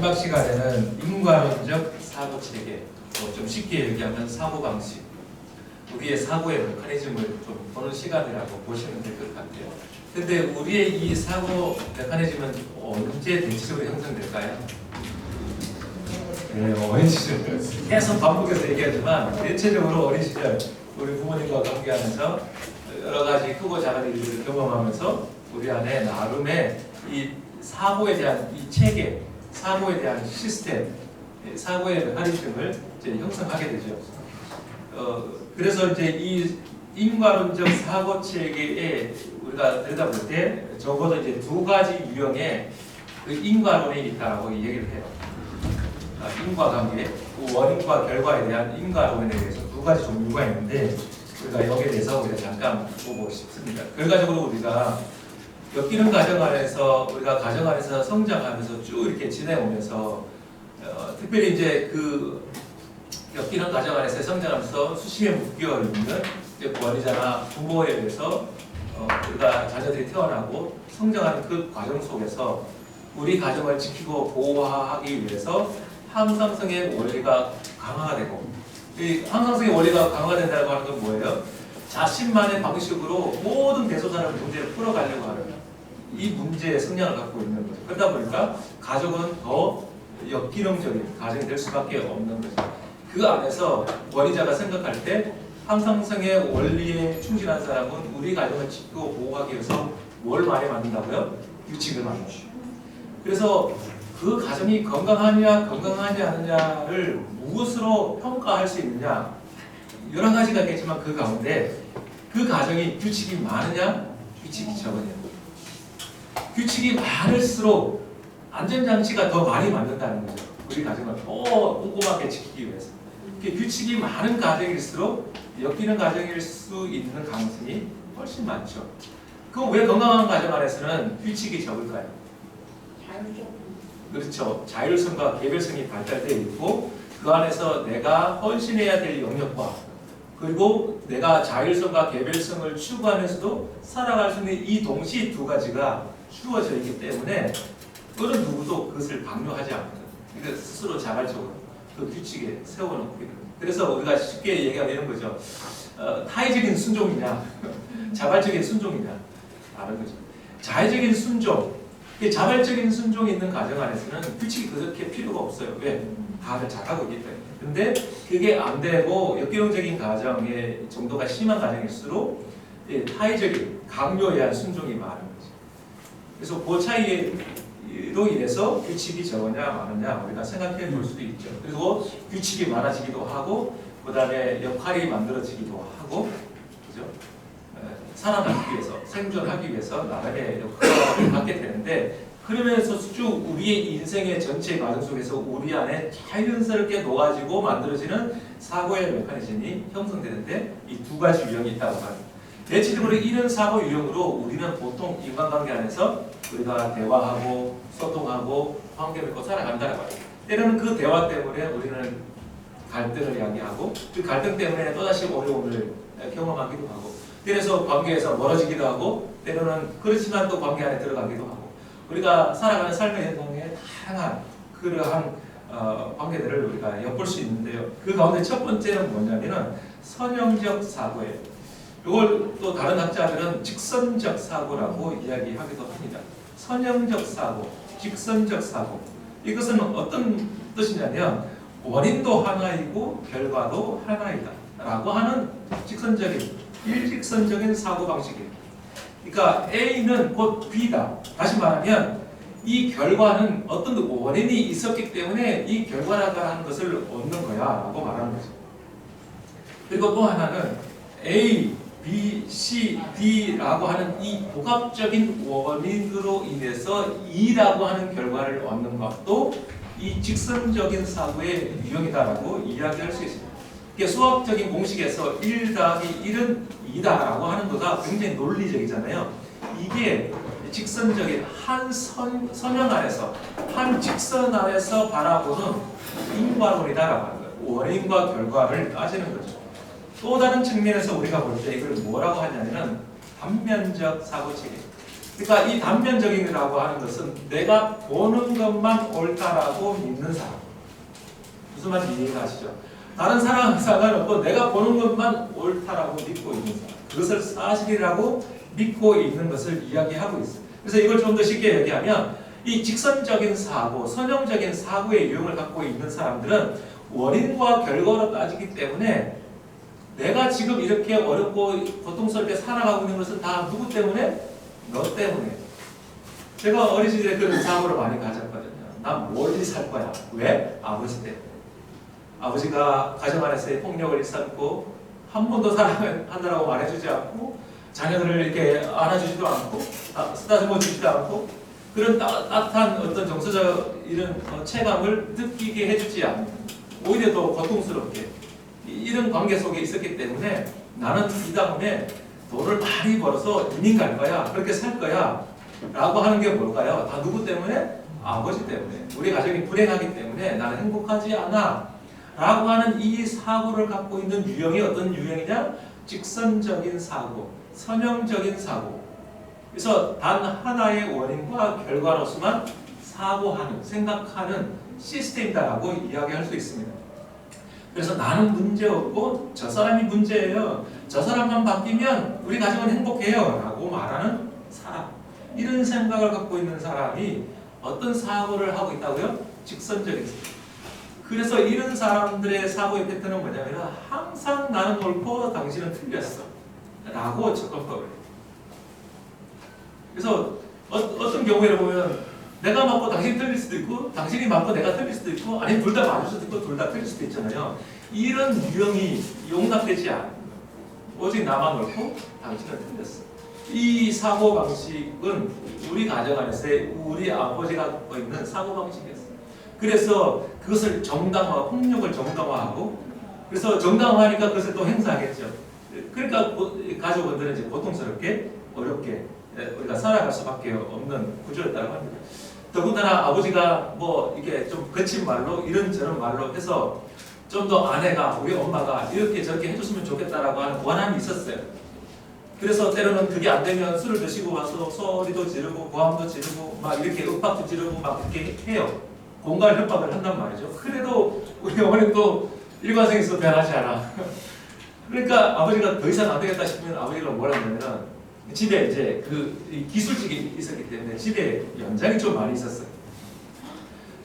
마지막 시간에는 인과론적 사고 체계, 좀 쉽게 얘기하면 사고 방식, 우리의 사고의 메커니즘을 좀 보는 시간이라고 보시면 될 것 같아요. 근데 우리의 이 사고 메커니즘은 언제 대체적으로 형성될까요? 네, 어린 시절. 계속 반복해서 얘기하지만 대체적으로 어린 시절 우리 부모님과 관계하면서 여러 가지 크고 작은 일들을 경험하면서 우리 안에 나름의 이 사고에 대한 이 체계, 사고에 대한 시스템, 사고의 메커니즘을 이제 형성하게 되죠. 그래서 이제 이 인과론적 사고 체계에 우리가 들여다볼 때 적어도 이제 두 가지 유형의 그 인과론이 있다라고 얘기를 해요. 인과관계, 원인과 결과에 대한 인과론에 대해서 두 가지 종류가 있는데 우리가 여기에 대해서 우리가 잠깐 보고 싶습니다. 결과적으로 우리가 엮이는 과정 안에서 우리가 가정 안에서 성장하면서 쭉 이렇게 지내오면서 특별히 이제 그 엮이는 과정 안에서 성장하면서 수십에 묶여 있는 권위자나 부모에 의해서 우리가 자녀들이 태어나고 성장하는 그 과정 속에서 우리 가정을 지키고 보호하기 위해서 항상성의 원리가 강화가 되고, 이 항상성의 원리가 강화가 된다고 하는 건 뭐예요? 자신만의 방식으로 모든 대소사를 문제를 풀어가려고 하는 이 문제의 성향을 갖고 있는 거죠. 그러다 보니까 가족은 더 역기능적인 가정이 될 수밖에 없는 거죠. 그 안에서 권위자가 생각할 때 항상성의 원리에 충실한 사람은 우리 가정을 지키고 보호하기 위해서 뭘 많이 만든다고요? 규칙을 만들죠. 그래서 그 가정이 건강하냐 않느냐를 무엇으로 평가할 수 있느냐, 여러 가지가 있겠지만 그 가운데 그 가정이 규칙이 많으냐 규칙이 적으냐, 규칙이 많을수록 안전장치가 더 많이 만든다는 거죠. 우리 가정을 더 꼼꼼하게 지키기 위해서. 규칙이 많은 가정일수록 엮이는 가정일 수 있는 가능성이 훨씬 많죠. 그럼 왜 건강한 가정 안에서는 규칙이 적을까요? 그렇죠. 자율성과 개별성이 발달되어 있고 그 안에서 내가 헌신해야 될 영역과 그리고 내가 자율성과 개별성을 추구하면서도 살아갈 수 있는 이 동시에 두 가지가 주어져 있기 때문에 어느 누구도 그것을 강요하지 않거든. 그러니까 스스로 자발적으로 그 규칙에 세워놓고 있는. 그래서 우리가 쉽게 얘기하면 이런 거죠. 타의적인 순종이냐 자발적인 순종이냐 다른 거죠. 자의적인 순종, 자발적인 순종이 있는 가정 안에서는 규칙이 그렇게 필요가 없어요. 왜? 다들 잘하고 있기 때문에. 근데 그게 안 되고 역기능적인 가정의 정도가 심한 가정일수록 타의적인 강요에 의한 순종이 많은 거죠. 그래서 그 차이로 인해서 규칙이 적으냐 많으냐 우리가 생각해 볼 수도 있죠. 그리고 규칙이 많아지기도 하고 그 다음에 역할이 만들어지기도 하고, 그죠? 살아남기 위해서, 생존하기 위해서 나름의 역할을 갖게 되는데, 그러면서 쭉 우리의 인생의 전체 과정 속에서 우리 안에 자연스럽게 녹아지고 만들어지는 사고의 메커니즘이 형성되는데 이 두 가지 유형이 있다고 합니다. 대체적으로 이런 사고 유형으로 우리는 보통 인간관계 안에서 우리가 대화하고 소통하고 관계를 맺고 살아간다는 거예요. 때로는 그 대화 때문에 우리는 갈등을 이야기하고 그 갈등 때문에 또다시 어려움을 경험하기도 하고, 때려서 관계에서 멀어지기도 하고, 때로는 그렇지만 또 관계 안에 들어가기도 하고, 우리가 살아가는 삶의 현상에 다양한 그러한 관계들을 우리가 엿볼 수 있는데요. 그 가운데 첫 번째는 뭐냐면은 선형적 사고예요. 이걸 또 다른 학자들은 직선적 사고라고 이야기하기도 합니다. 선형적 사고, 직선적 사고. 이것은 어떤 뜻이냐면 원인도 하나이고 결과도 하나이다 라고 하는 직선적인, 일직선적인 사고 방식이에요. 그러니까 A는 곧 B다. 다시 말하면 이 결과는 어떤 원인이 있었기 때문에 이 결과라고 하는 것을 얻는 거야 라고 말하는 거죠. 그리고 또 하나는 A, B, C, D라고 하는 이 복합적인 원인으로 인해서 E라고 하는 결과를 얻는 것도 이 직선적인 사고의 유형이다라고 이야기할 수 있습니다. 수학적인 공식에서 1 더하기 1은 2다라고 하는 거가 굉장히 논리적이잖아요. 이게 직선적인 한 선형 안에서, 한 직선 안에서 바라보는 인과론이다라고 하는 거예요. 원인과 결과를 따지는 거죠. 또 다른 측면에서 우리가 볼 때 이걸 뭐라고 하냐면은 단면적 사고체계. 그러니까 이 단편적인이라고 하는 것은 내가 보는 것만 옳다라고 믿는 사람. 무슨 말인지 이해가 가시죠? 다른 사람은 상관없고 내가 보는 것만 옳다라고 믿고 있는 사람. 그것을 사실이라고 믿고 있는 것을 이야기하고 있어요. 그래서 이걸 좀 더 쉽게 얘기하면 이 직선적인 사고, 선형적인 사고의 유형을 갖고 있는 사람들은 원인과 결과로 따지기 때문에 내가 지금 이렇게 어렵고 고통스럽게 살아가고 있는 것은 다 누구 때문에? 너 때문에. 제가 어린 시절에 그런 사고를 많이 가졌거든요. 난 멀리 살 거야. 왜? 아버지 때문에. 아버지가 가정 안에서의 폭력을 일삼고 한 번도 사랑한다라고 말해주지 않고 자녀들을 이렇게 안아주지도 않고 쓰다듬어 주지도 않고 그런 따뜻한 어떤 정서적 이런 체감을 느끼게 해주지 않는, 오히려 더 고통스럽게 이런 관계 속에 있었기 때문에 나는 이 다음에 돈을 많이 벌어서 이민 갈 거야, 그렇게 살 거야 라고 하는 게 뭘까요? 다 누구 때문에? 아버지 때문에. 우리 가정이 불행하기 때문에 나는 행복하지 않아 라고 하는 이 사고를 갖고 있는 유형이 어떤 유형이냐? 직선적인 사고, 선형적인 사고. 그래서 단 하나의 원인과 결과로서만 사고하는, 생각하는 시스템이다라고 이야기할 수 있습니다. 그래서 나는 문제없고 저 사람이 문제예요. 저 사람만 바뀌면 우리 가정은 행복해요 라고 말하는 사람. 이런 생각을 갖고 있는 사람이 어떤 사고를 하고 있다고요? 직선적인 사고. 그래서 이런 사람들의 사고의 패턴은 뭐냐면 항상 나는 옳고 당신은 틀렸어 라고 접근법을 해요. 그래서 어떤 경우에 보면 내가 맞고 당신이 틀릴 수도 있고 당신이 맞고 내가 틀릴 수도 있고 아니면 둘 다 맞을 수도 있고 둘 다 틀릴 수도 있잖아요. 이런 유형이 용납되지 않는 거예요. 오직 나만 옳고 당신은 틀렸어. 이 사고방식은 우리 가정 안에서의 우리 아버지가 갖고 있는 사고방식이었어요. 그래서 그것을 정당화, 폭력을 정당화하고 그래서 정당화하니까 그것을 또 행사하겠죠. 그러니까 가족원들은 이제 고통스럽게 어렵게 우리가 살아갈 수밖에 없는 구조였다고 합니다. 더군다나 아버지가 뭐 이게 좀 거친 말로 이런저런 말로 해서 좀 더 아내가 우리 엄마가 이렇게 저렇게 해줬으면 좋겠다라고 하는 원함이 있었어요. 그래서 때로는 그게 안 되면 술을 드시고 와서 소리도 지르고 고함도 지르고 막 이렇게 윽박도 지르고 막 이렇게 해요. 공갈 협박을 한단 말이죠. 그래도 우리 어머니는 또 일관성에서 변하지 않아. 그러니까 아버지가 더 이상 안 되겠다 싶으면 아버지가 뭘 하냐면 집에 이제 그 기술직이 있었기 때문에 집에 연장이 좀 많이 있었어요.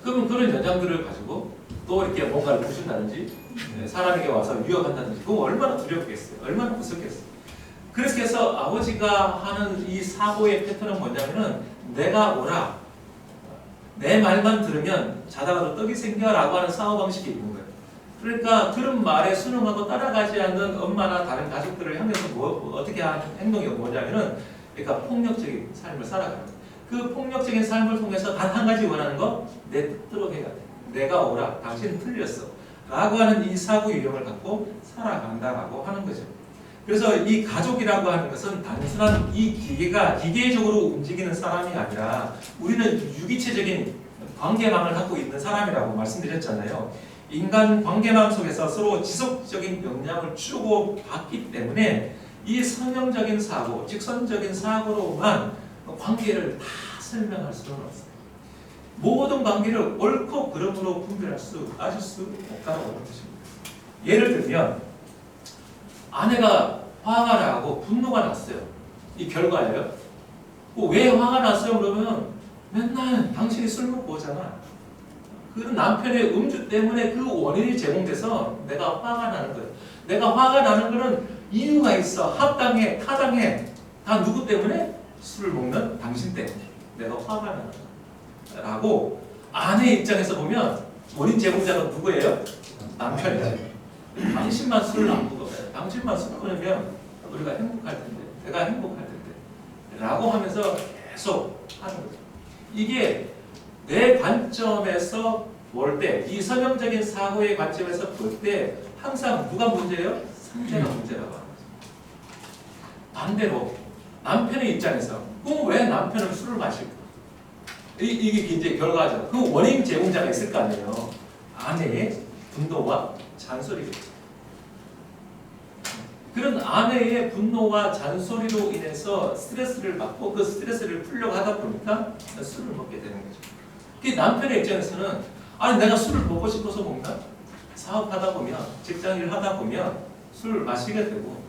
그러면 그런 연장들을 가지고 또 이렇게 뭔가를 부순다든지 사람에게 와서 위협한다든지 그거 얼마나 두렵겠어요. 얼마나 무섭겠어요. 그래서 해서 아버지가 하는 이 사고의 패턴은 뭐냐면은 내가 오라, 내 말만 들으면 자다가도 떡이 생겨라고 하는 사고방식이 있는 거예요. 그러니까 들은 말에 순응하고 따라가지 않는 엄마나 다른 가족들을 향해서 어떻게 하는 행동이 뭐냐면은 그러니까 폭력적인 삶을 살아가는 거예요. 그 폭력적인 삶을 통해서 단 한 가지 원하는 거, 내 뜻대로 해야 돼. 내가 오라, 당신은 틀렸어 라고 하는 이 사고 유형을 갖고 살아간다라고 하는 거죠. 그래서 이 가족이라고 하는 것은 단순한 이 기계가 기계적으로 움직이는 사람이 아니라 우리는 유기체적인 관계망을 갖고 있는 사람이라고 말씀드렸잖아요. 인간 관계망 속에서 서로 지속적인 영향을 주고받기 때문에 이 선형적인 사고, 직선적인 사고로만 관계를 다 설명할 수는 없어요. 모든 관계를 옳고 그름으로 분별할 수, 따질 수 없다고 하는 것입니다. 예를 들면 아내가 화가 나고 분노가 났어요. 이 결과예요. 왜 화가 났어요? 그러면 맨날 당신이 술 먹고 오잖아. 그 남편의 음주 때문에 그 원인이 제공돼서 내가 화가 나는 거예요. 내가 화가 나는 거는 이유가 있어. 합당해, 타당해. 다 누구 때문에? 술을 먹는 당신 때문에 내가 화가 나는 거야. 라고 아내 입장에서 보면 원인 제공자가 누구예요? 남편이죠. 당신만 술을 안 먹어. 당신만 술 끊으면 우리가 행복할 텐데, 내가 행복할 텐데 라고 하면서 계속 하는 거죠. 이게 내 관점에서 볼 때, 이 선형적인 사고의 관점에서 볼 때 항상 누가 문제예요? 상대가 문제라고 하는 거죠. 반대로 남편의 입장에서 그럼 왜 남편은 술을 마실까? 이게 이제 결과죠. 그 원인 제공자가 있을 거 아니에요. 아내의 분노와 잔소리겠죠. 그런 아내의 분노와 잔소리로 인해서 스트레스를 받고 그 스트레스를 풀려고 하다 보니까 술을 먹게 되는 거죠. 그 남편의 입장에서는 아니 내가 술을 먹고 싶어서 먹나? 사업하다 보면 직장일 하다 보면 술을 마시게 되고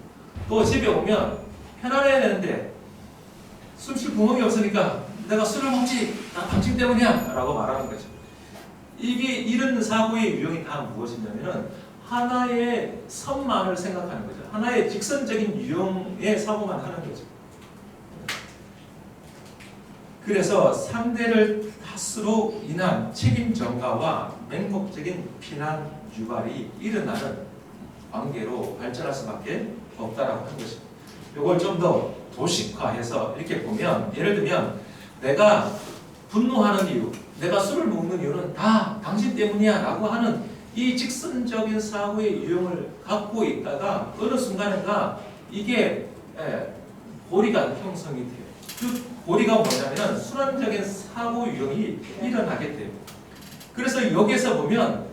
또 집에 오면 편안해야 되는데 숨 쉴 구멍이 없으니까 내가 술을 먹지 나 당신 때문이야 라고 말하는 거죠. 이게 이런 사고의 유형이 다 무엇이냐면은 하나의 선만을 생각하는 거죠. 하나의 직선적인 유형의 사고만 하는 거죠. 그래서 상대를 탓으로 인한 책임 전가와 맹목적인 비난 유발이 일어나는 관계로 발전할 수밖에 없다라고 하는 것입니다. 이걸 좀 더 도식화해서 이렇게 보면 예를 들면 내가 분노하는 이유, 내가 술을 먹는 이유는 다 당신 때문이야 라고 하는 이 직선적인 사고의 유형을 갖고 있다가 어느 순간인가 이게 고리가 형성이 돼요. 그 고리가 뭐냐면 순환적인 사고 유형이 일어나게 돼요. 그래서 여기에서 보면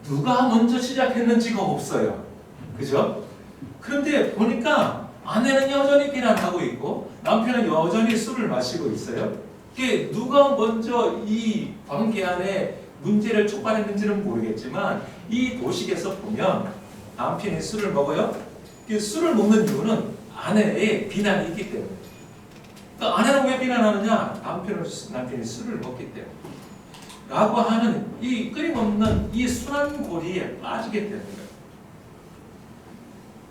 누가 먼저 시작했는지가 없어요. 그죠? 그런데 보니까 아내는 여전히 비난하고 있고 남편은 여전히 술을 마시고 있어요. 이게 누가 먼저 이 관계 안에 문제를 촉발했는지는 모르겠지만 이 도식에서 보면 남편이 술을 먹어요. 술을 먹는 이유는 아내의 비난이 있기 때문에. 그러니까 아내는 왜 비난하느냐? 남편이 술을 먹기 때문에. 라고 하는 이 끊임없는 이 순환고리에 빠지게 되는 거예요.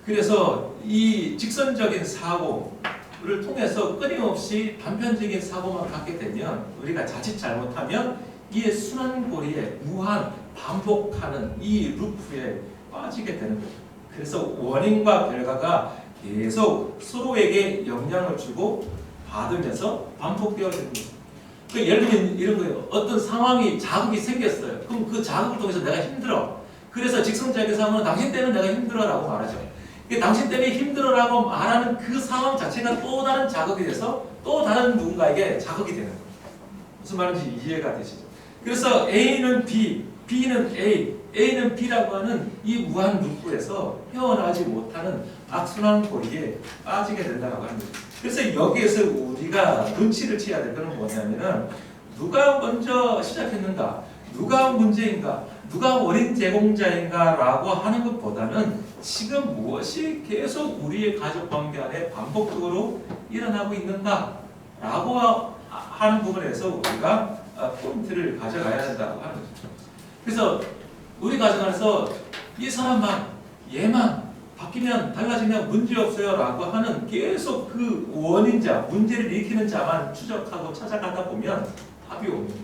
그래서 이 직선적인 사고를 통해서 끊임없이 단편적인 사고만 갖게 되면 우리가 자칫 잘못하면 이 순환고리에 무한 반복하는 이 루프에 빠지게 되는 거죠. 그래서 원인과 결과가 계속 서로에게 영향을 주고 받으면서 반복되어지는 거죠. 예를 들면 이런 거예요. 어떤 상황이 자극이 생겼어요. 그럼 그 자극을 통해서 내가 힘들어. 그래서 직선적인 상황은 당신 때문에 내가 힘들어라고 말하죠. 당신 때문에 힘들어라고 말하는 그 상황 자체가 또 다른 자극이 돼서 또 다른 누군가에게 자극이 되는 거예요. 무슨 말인지 이해가 되시죠? 그래서 A는 B, B는 A, A는 B라고 하는 이 무한 루프에서 헤어나지 못하는 악순환 고리에 빠지게 된다고 하는 거죠. 그래서 여기에서 우리가 눈치를 채야 될 것은 뭐냐면은 누가 먼저 시작했는가, 누가 문제인가, 누가 원인 제공자인가 라고 하는 것보다는 지금 무엇이 계속 우리의 가족 관계 안에 반복적으로 일어나고 있는가 라고 하는 부분에서 우리가 포인트를 가져가야 된다고 하는 거죠. 그래서 우리 가정 안에서 이 사람만, 얘만 바뀌면 달라지면 문제없어요 라고 하는 계속 그 원인자, 문제를 일으키는 자만 추적하고 찾아가다 보면 답이 없는 거예요.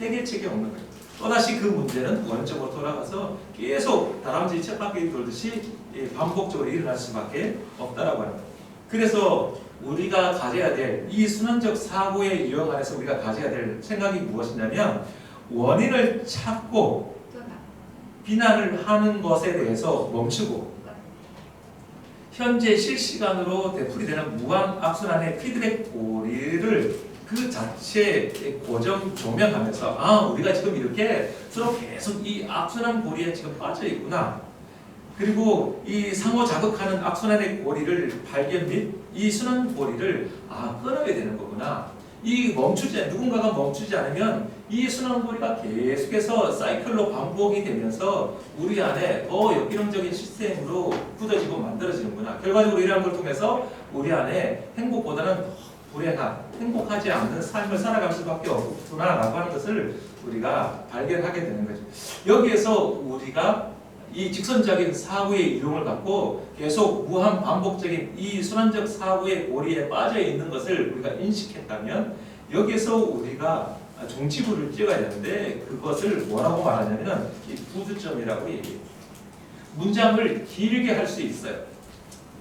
해결책이 없는 거예요. 또다시 그 문제는 원점으로 돌아가서 계속 다람쥐 쳇바퀴 돌듯이 반복적으로 일어날 수밖에 없다라고 합니다. 그래서 우리가 가져야 될 이 순환적 사고의 유형 안에서 우리가 가져야 될 생각이 무엇이냐면 원인을 찾고 비난을 하는 것에 대해서 멈추고 현재 실시간으로 되풀이되는 무한 악순환의 피드백 고리를 그 자체에 고정 조명하면서 우리가 지금 이렇게 서로 계속 이 악순환 고리에 지금 빠져 있구나. 그리고 이 상호 자극하는 악순환의 고리를 발견 및 이 순환 고리를 끊어야 되는 거구나. 누군가가 멈추지 않으면 이 순환 고리가 계속해서 사이클로 반복이 되면서 우리 안에 더 역기능적인 시스템으로 굳어지고 만들어지는구나. 결과적으로 이러한 걸 통해서 우리 안에 행복보다는 불행한, 행복하지 않는 삶을 살아갈 수밖에 없구나라고 하는 것을 우리가 발견하게 되는 거죠. 여기에서 우리가 이 직선적인 사고의 유형을 갖고 계속 무한 반복적인 이 순환적 사고의 고리에 빠져 있는 것을 우리가 인식했다면 여기에서 우리가 종지부를 찍어야 되는데 그것을 뭐라고 말하냐면 이 부두점이라고 얘기해요. 문장을 길게 할 수 있어요.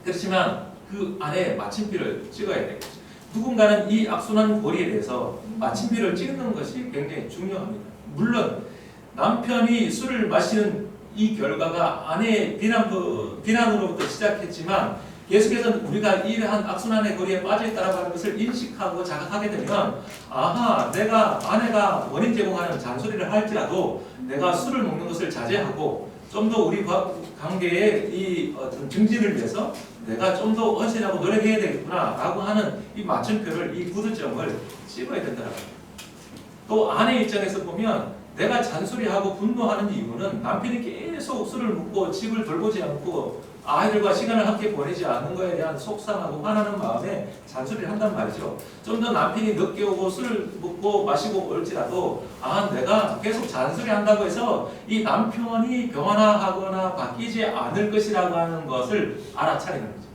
그렇지만 그 안에 마침표를 찍어야 되겠죠. 누군가는 이 악순환 고리에 대해서 마침표를 찍는 것이 굉장히 중요합니다. 물론 남편이 술을 마시는 이 결과가 아내의 비난으로부터 시작했지만 계속해서 우리가 이러한 악순환의 고리에 빠져있다고 하는 것을 인식하고 자각하게 되면 내가 아내가 원인 제공하는 잔소리를 할지라도 내가 술을 먹는 것을 자제하고 좀 더 우리 관계의 이 어떤 증진을 위해서 내가 좀 더 헌신하고 노력해야 되겠구나 라고 하는 이 맞춤표를, 이 구두점을 찍어야 된다는 거예요. 또 아내 입장에서 보면 내가 잔소리하고 분노하는 이유는 남편이 계속 술을 먹고 집을 돌보지 않고 아이들과 시간을 함께 보내지 않는 것에 대한 속상하고 화나는 마음에 잔소리를 한단 말이죠. 좀 더 남편이 늦게 오고 술을 먹고 마시고 올지라도 내가 계속 잔소리 한다고 해서 이 남편이 변화하거나 바뀌지 않을 것이라고 하는 것을 알아차리는 거죠.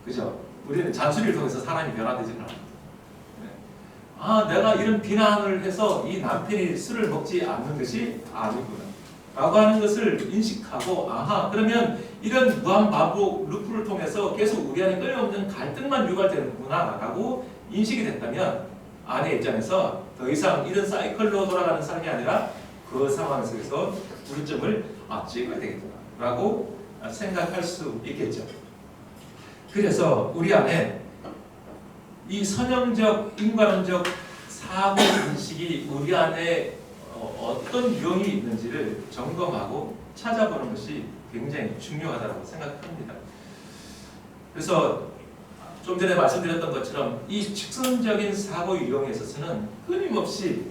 그죠? 우리는 잔소리를 통해서 사람이 변화되지는 않아요. 내가 이런 비난을 해서 이 남편이 술을 먹지 않는 것이 아니구나 라고 하는 것을 인식하고 그러면 이런 무한반복 루프를 통해서 계속 우리 안에 끊임없는 갈등만 유발되는구나 라고 인식이 됐다면 아내 입장에서 더 이상 이런 사이클로 돌아가는 삶이 아니라 그 상황 속에서 구점을 찍어야 되겠구나 라고 생각할 수 있겠죠. 그래서 우리 안에 이 선형적, 인간론적 사고 인식이 우리 안에 어떤 유형이 있는지를 점검하고 찾아보는 것이 굉장히 중요하다고 생각합니다. 그래서 좀 전에 말씀드렸던 것처럼 이 직선적인 사고 유형에 있어서는 끊임없이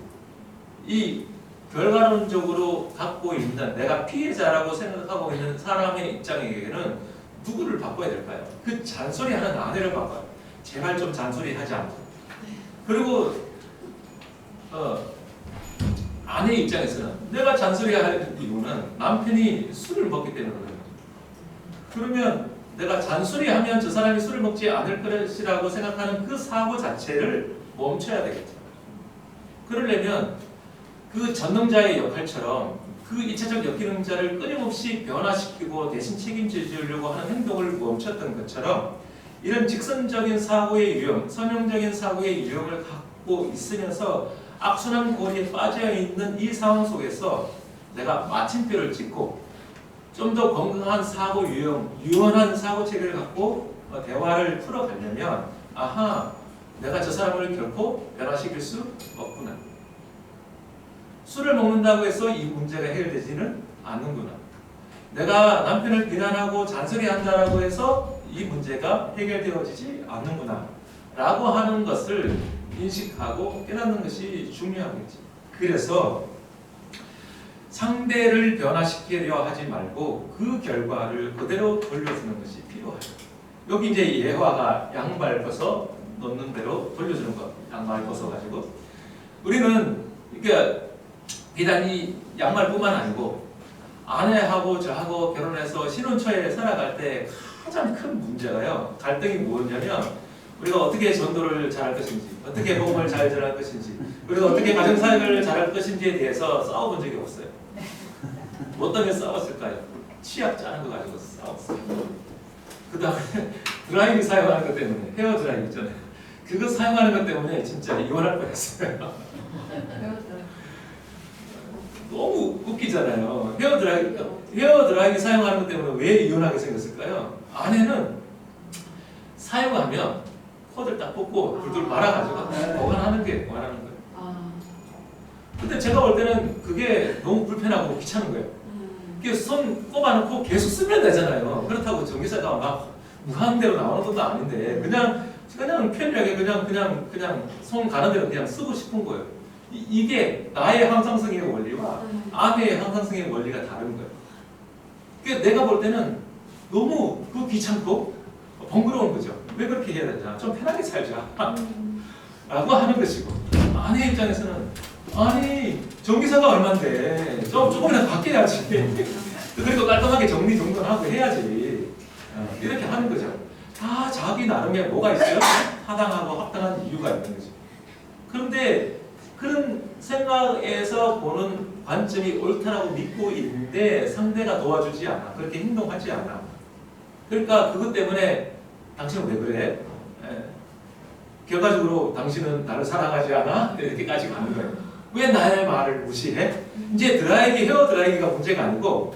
이 결과론적으로 갖고 있는 내가 피해자라고 생각하고 있는 사람의 입장에게는 누구를 바꿔야 될까요? 그 잔소리하는 아내를 바꿔요. 제발 좀 잔소리하지 않고. 그리고 아내 입장에서는 내가 잔소리할 이유는 남편이 술을 먹기 때문에 그래요. 그러면 내가 잔소리하면 저 사람이 술을 먹지 않을 것이라고 생각하는 그 사고 자체를 멈춰야 되겠죠. 그러려면 그 전능자의 역할처럼 그 2차적 역기능자를 끊임없이 변화시키고 대신 책임져 주려고 하는 행동을 멈췄던 것처럼 이런 직선적인 사고의 유형, 선형적인 사고의 유형을 갖고 있으면서 악순환 고리에 빠져 있는 이 상황 속에서 내가 마침표를 찍고 좀 더 건강한 사고 유형, 유연한 사고 체계를 갖고 대화를 풀어가려면 내가 저 사람을 결코 변화시킬 수 없구나. 술을 먹는다고 해서 이 문제가 해결되지는 않는구나. 내가 남편을 비난하고 잔소리한다라고 해서 이 문제가 해결되어지지 않는구나 라고 하는 것을 인식하고 깨닫는 것이 중요하겠지. 그래서 상대를 변화시키려 하지 말고 그 결과를 그대로 돌려주는 것이 필요하죠. 여기 이제 예화가 양말 벗어 놓는 대로 돌려주는 것. 양말 벗어가지고 우리는 그러니까 비단 이 양말뿐만 아니고 아내하고 저하고 결혼해서 신혼초에 살아갈 때 가장 큰 문제가요. 갈등이 뭐냐면 우리가 어떻게 전도를 잘할 것인지, 어떻게 복음을 잘 전할 것인지, 우리가 어떻게 가정사역을 잘할 것인지에 대해서 싸워본 적이 없어요. 뭐 때문에 싸웠을까요? 치약 짜는 거 가지고 싸웠어요. 그 다음에 드라이기 사용하는 것 때문에, 헤어 드라이기 있잖아요. 그거 사용하는 것 때문에 진짜 이혼할 뻔했어요. 너무 웃기잖아요. 헤어 드라이기 사용하는 것 때문에 왜 이혼하게 생겼을까요? 아내는 사용하면 코를 딱 뽑고 불들 말아가지고 보관하는 거예요. 근데 제가 볼 때는 그게 너무 불편하고 귀찮은 거예요. 손 꼽아놓고 계속 쓰면 되잖아요. 그렇다고 전기세가 막 무한대로 나오는 것도 아닌데 그냥 편리하게 그냥 손 가는 대로 그냥 쓰고 싶은 거예요. 이게 나의 항상성의 원리와 아내의 항상성의 원리가 다른 거예요. 그러니까 내가 볼 때는 너무 귀찮고 번거로운 거죠. 왜 그렇게 해야 되냐? 좀 편하게 살자. 라고 하는 것이고 아내 입장에서는 아니 전기세가 얼만데 조금이라도 바뀌어야지. 그리고 깔끔하게 정리정돈하고 해야지. 이렇게 하는 거죠. 다 자기 나름의 뭐가 있어요? 타당하고 합당한 이유가 있는 거죠. 그런데 그런 생각에서 보는 관점이 옳다라고 믿고 있는데 상대가 도와주지 않아. 그렇게 행동하지 않아. 그러니까 그것 때문에 당신은 왜 그래? 결과적으로 당신은 나를 사랑하지 않아? 이렇게까지 가는 거예요. 왜 나의 말을 무시해? 이제 헤어 드라이기가 문제가 아니고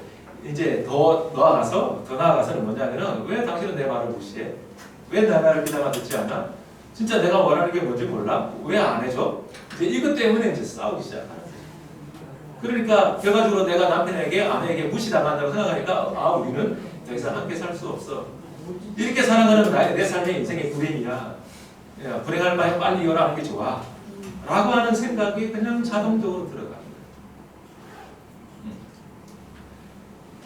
이제 더 나아가서는 뭐냐면은 왜 당신은 내 말을 무시해? 왜 내 말을 귀담아 듣지 않아? 진짜 내가 원하는 게 뭔지 몰라? 왜 안 해줘? 이제 이것 때문에 이제 싸우기 시작하는 거예요. 그러니까 결과적으로 내가 남편에게 아내에게 무시당한다고 생각하니까 우리는 더 이상 함께 살 수 없어. 이렇게 살아가는 내 삶의 인생의 불행이야. 야, 불행할 바에 빨리 이혼하는 게 좋아. 라고 하는 생각이 그냥 자동적으로 들어갑니다.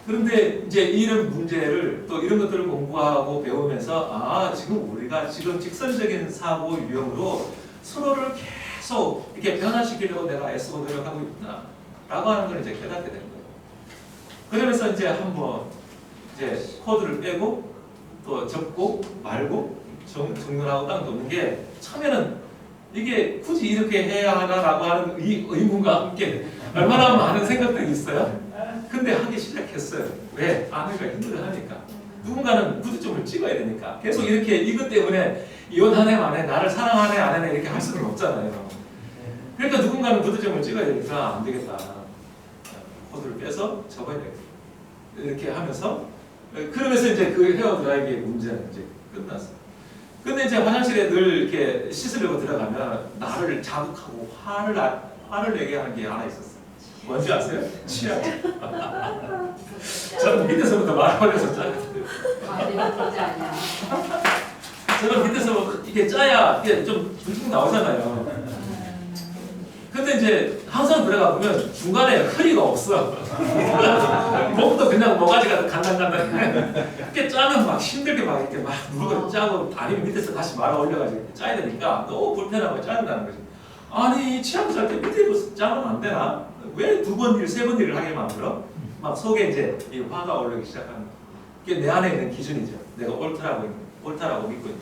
그런데 이제 이런 문제를 또 이런 것들을 공부하고 배우면서 아, 지금 우리가 지금 직선적인 사고 유형으로 서로를 계속 이렇게 변화시키려고 내가 애쓰고 노력하고 있구나. 라고 하는 걸 이제 깨닫게 되는 거예요. 그러면서 이제 한번 이제 코드를 빼고 또 접고 말고 정렬하고 딱 놓는 게 처음에는 이게 굳이 이렇게 해야 하나라고 하는 의문과 함께 얼마나 많은 생각들이 있어요. 근데 하기 시작했어요. 왜? 아내가 힘들어하니까. 누군가는 구두점을 찍어야 되니까. 계속 이렇게 이것 때문에 이혼하네 마네 나를 사랑하네 안 하네 이렇게 할 수는 없잖아요. 그러니까 누군가는 구두점을 찍어야 되니까 안 되겠다. 코드를 빼서 접어야 되겠다. 이렇게 하면서 그러면서 이제 그 헤어 드라이기의 문제는 이제 끝났어요. 근데 이제 화장실에 늘 이렇게 씻으려고 들어가면 나를 자극하고 화를 내게 하는 게 하나 있었어요. 뭔지 아세요? 치약. 저는 밑에서부터 말을 걸려서 짜거든요. 저는 밑에서 이게 짜야 이게 좀 둥둥 나오잖아요. 근데 이제 항상 들어가 보면 중간에 허리가 없어. 목도 그냥 모가지가 간당간당. 이렇게 짜면 막 힘들게 막 이렇게 막 누르고 짜고 아니면 밑에서 다시 말아 올려가지고 짜야 되니까 너무 불편하고 짜증나는 거지. 아니 치약 짤 때 밑에 짜면 안 되나? 왜 두 번 일, 세 번 일을 하게 만들어? 막 속에 이제 이 화가 오르기 시작하는 거. 이게 내 안에 있는 기준이죠. 내가 옳다라고 믿고 있는.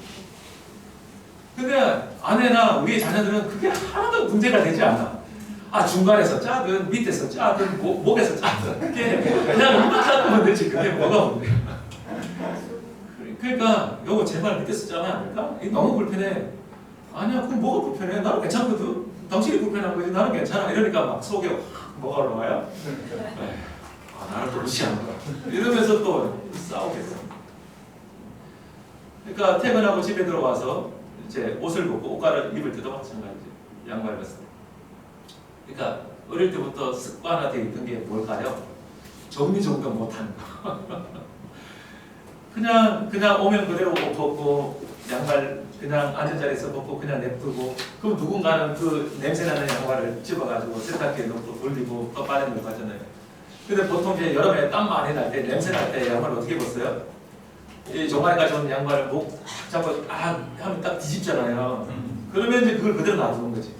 근데 아내나 우리 자녀들은 그게 하나도 문제가 되지 않아. 아 중간에서 짜든 밑에서 짜든 목에서 짜든 그게 그냥 입만 짜면 되지. 그게 뭐가 문제야. 그러니까 여보 제발 밑에서 짜면 안 될까? 이게 너무 불편해. 아니야 그럼 뭐가 불편해? 나는 괜찮거든. 당신이 불편한 거지 나는 괜찮아. 이러니까 막 속에 확 뭐가 올라와요? 아 나를 또 무시하는 거야. 이러면서 또 싸우겠어. 그러니까 퇴근하고 집에 들어와서 이제 옷을 벗고 옷가를 입을 때도 마찬가지죠. 양말 벗어. 그러니까 어릴 때부터 습관화되어 있던 게 뭘까요? 정리정돈 못하는 거. 그냥 오면 그대로 옷 벗고 양말 그냥 앉은 자리에서 벗고 그냥 냅두고 그럼 누군가는 그 냄새나는 양말을 집어가지고 세탁기에 넣고 돌리고 또 빨래 넣고 하잖아요. 근데 보통 이제 여름에 땀 많이 날 때 냄새 날 때 양말을 어떻게 벗어요? 이 종아리가 좋은 양말을 목 잡고 하면 딱 뒤집잖아요. 그러면 이제 그걸 그대로 놔두는 거지.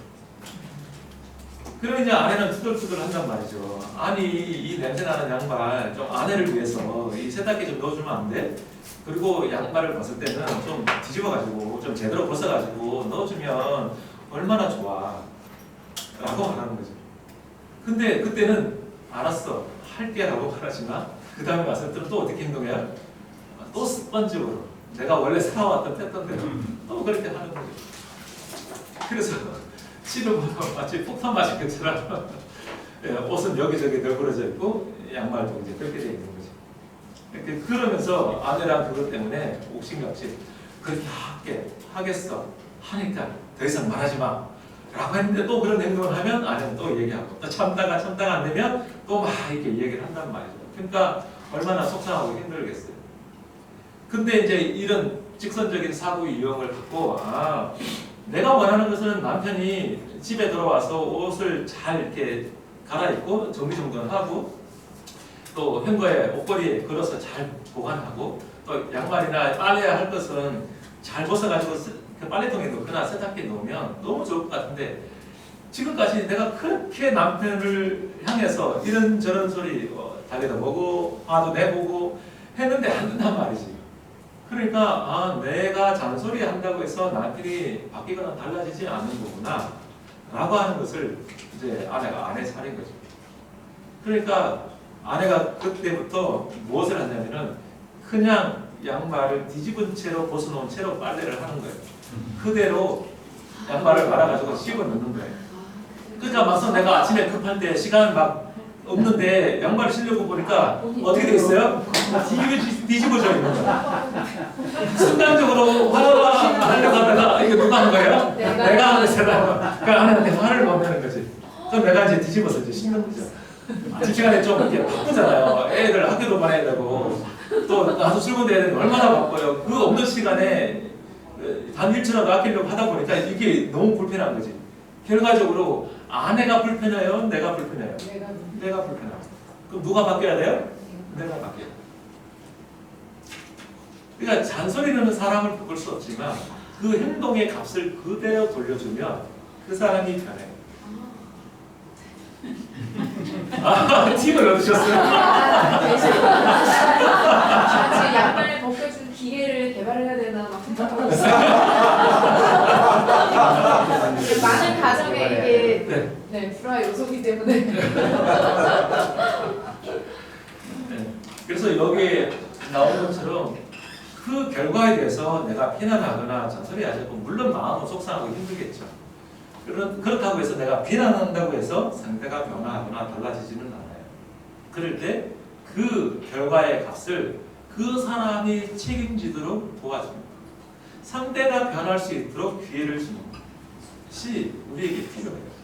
그러면 이제 아내는 투덜투덜 한단 말이죠. 아니 이 냄새나는 양말 좀 아내를 위해서 이 세탁기에 좀 넣어주면 안 돼? 그리고 양말을 벗을 때는 좀 뒤집어가지고 좀 제대로 벗어가지고 넣어주면 얼마나 좋아 라고 말하는 거죠. 근데 그때는 알았어 할게 라고 말하지만 그 다음에 왔을 때는 또 어떻게 행동해요? 또 습관적으로 내가 원래 살아왔던 패턴대로 또 그렇게 하는 거죠. 그래서 씨름보다 마치 폭탄 맞은 것처럼 옷은 여기저기 널브러져 있고 양말도 이제 그렇게 돼 있는 거죠. 이렇게 그러면서 아내랑 그것 때문에 옥신각신 그렇게 하겠어 하니까 더 이상 말하지 마 라고 했는데 또 그런 행동을 하면 아내는 또 얘기하고 또 참다가 안 되면 또 막 이렇게 얘기를 한단 말이죠. 그러니까 얼마나 속상하고 힘들겠어요. 근데 이제 이런 직선적인 사고 유형을 갖고 내가 원하는 것은 남편이 집에 들어와서 옷을 잘 이렇게 갈아입고 정리정돈하고 또 행거에 옷걸이에 걸어서 잘 보관하고 또 양말이나 빨래야 할 것은 잘 벗어가지고 그 빨래통에 넣거나 세탁기에 넣으면 너무 좋을 것 같은데 지금까지 내가 그렇게 남편을 향해서 이런저런 소리 달래도 보고 화도 내보고 했는데 안 된단 말이지. 그러니까 내가 잔소리 한다고 해서 남편이 바뀌거나 달라지지 않는 거구나 라고 하는 것을 이제 아내가 안에 차린 거죠. 그러니까 아내가 그때부터 무엇을 하냐면은 그냥 양말을 뒤집은 채로 벗어놓은 채로 빨래를 하는 거예요. 그대로 양말을 말아가지고 씹어 넣는 거예요. 그러니까 막상 내가 아침에 급할 때 시간 막 없는데 양말을 신려고 보니까 어떻게 돼 있어요? 뒤집어져 있는 거야. 순간적으로 화하려고 하다가 이게 누가 한 거예요? 내가 한 거잖아요. 그러니까 아내한테 화를 못 내는 거지. 그럼 내가 이제 뒤집어서 이제 신는 거죠. 아침 시간에 좀 이렇게 바쁘잖아요. 애들 학교도 보내야 되고 또 나도 출근해야 되는데 얼마나 바빠요. 그 없는 시간에 단 1초라도 아끼려고 하다 보니까 이게 너무 불편한 거지. 결과적으로 아내가 불편해요? 내가 불편해요? 내가 불편해요. 그럼 누가 바뀌어야 돼요? 내가 바뀌어요. 그러니까 잔소리는 사람을 바꿀 수 없지만 그 행동의 값을 그대로 돌려주면 그 사람이 변해요. 팁을 얻으셨어요? 지금 양말 벗겨줄 기계를 개발해야 되나 막 생각하고 있어요. 많은 가정에 이게 불화 요소이기 때문에. 그래서 여기에 나온 것처럼 그 결과에 대해서 내가 비난하거나 잔소리하지 않고 물론 마음은 속상하고 힘들겠죠. 그렇다고 해서 내가 비난한다고 해서 상대가 변화하거나 달라지지는 않아요. 그럴 때 그 결과의 값을 그 사람이 책임지도록 도와줍니다. 상대가 변할 수 있도록 기회를 주는 것이 우리에게 필요해요.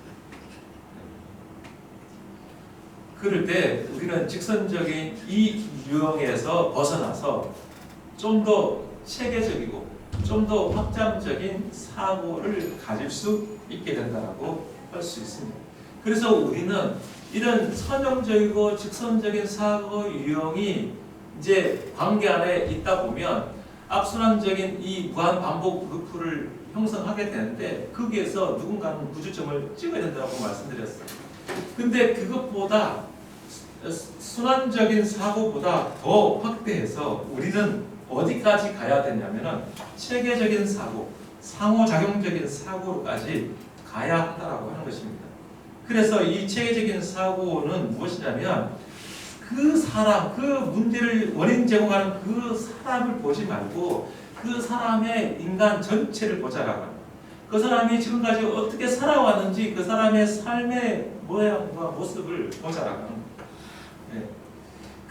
그럴 때 우리는 직선적인 이 유형에서 벗어나서 좀 더 체계적이고 좀 더 확장적인 사고를 가질 수 있게 된다고 할 수 있습니다. 그래서 우리는 이런 선형적이고 직선적인 사고 유형이 이제 관계 안에 있다 보면 악순환적인 이 무한 반복 루프를 형성하게 되는데 거기에서 누군가는 구주점을 찍어야 된다고 말씀드렸어요. 근데 그것보다 순환적인 사고보다 더 확대해서 우리는 어디까지 가야 되냐면은 체계적인 사고, 상호작용적인 사고로까지 가야 한다라고 하는 것입니다. 그래서 이 체계적인 사고는 무엇이냐면 그 사람, 그 문제를 원인 제공하는 그 사람을 보지 말고 그 사람의 인간 전체를 보자라고 합니다. 그 사람이 지금까지 어떻게 살아왔는지 그 사람의 삶의 모양과 모습을 보자라고 합니다. 네.